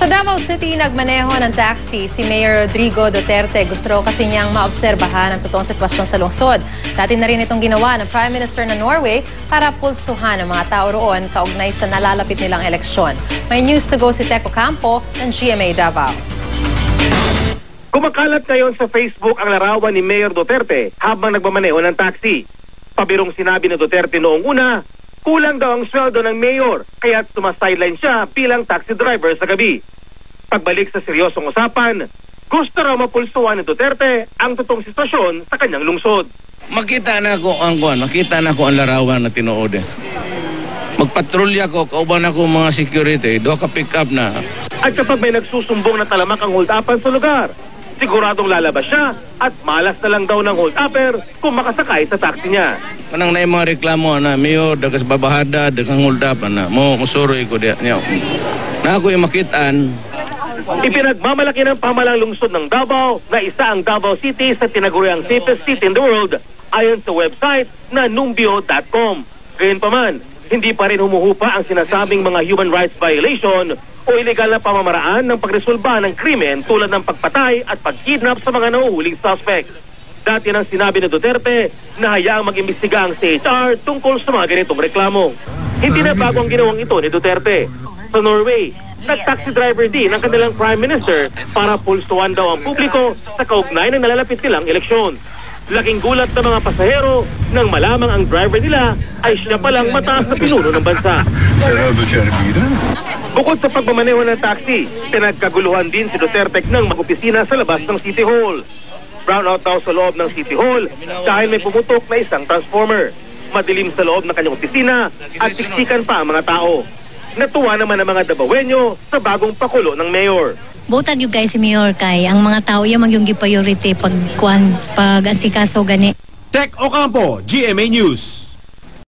Sa Davao City, nagmaneho ng taxi si Mayor Rodrigo Duterte. Gusto raw kasi niyang maobserbahan ang totoong sitwasyon sa lungsod. Dati na rin itong ginawa ng Prime Minister ng Norway para pulsuhan ang mga tao roon kaugnay sa nalalapit nilang eleksyon. May news to go si Teco Campo ng GMA Davao. Kumakalat ngayon sa Facebook ang larawan ni Mayor Duterte habang nagmamaneho ng taxi. Pabirong sinabi ni Duterte noong una, kulang daw ang sweldo ng mayor kaya sumasideline siya bilang taxi driver sa gabi. Pagbalik sa seryosong usapan, gusto raw mapulsuhan ni Duterte ang totoong sitwasyon sa kanyang lungsod. Makita na ko ang larawan na tinuod. Magpatrolya ko, kauban ako mga security, do ka pick up na. At kapag may nagsusumbong na talamak ang hold-upan sa lugar, siguradong lalabas siya at malas na lang daw ng hold-upper kung makasakay sa taxi niya. Kanang na yung mga reklamo na, Mayor, dagas babahada, dagang hold up na, musuroy ko diya. Na ako yung makitaan. Ipinagmamalaki ng pamalang lungsod ng Davao na isa ang Davao City sa tinaguriang safest city in the world ayon sa website na numbio.com. Gayunpaman, hindi pa rin humuhupa ang sinasabing mga human rights violation o iligal na pamamaraan ng pagresolba ng krimen tulad ng pagpatay at pagkidnap sa mga nahuhuling suspect. Dati nang sinabi ni Duterte na hayaang mag-imbestiga ang CHR tungkol sa mga ganitong reklamo. Hindi na bago ang ginawang ito ni Duterte. Sa Norway, nag-taxi driver din ang kanilang Prime Minister para pulsuhan daw ang publiko sa kaugnay ng nalalapit nilang eleksyon. Laking gulat ng mga pasahero nang malamang ang driver nila ay siya palang mataas na pinuno ng bansa. Bukod sa pagmamaneho ng taxi, pinagkaguluhan din si Duterte nang mag-opisina sa labas ng City Hall. Brownout daw sa loob ng City Hall dahil may pumutok na isang transformer. Madilim sa loob ng kanyang opisina at siksikan pa ang mga tao. Natuwa naman ang mga Davaoenyo sa bagong pakulo ng mayor. Botag yung guys si Mayor kay ang mga tao yung magyong priority pag asikaso gani. Teco Campo, GMA News.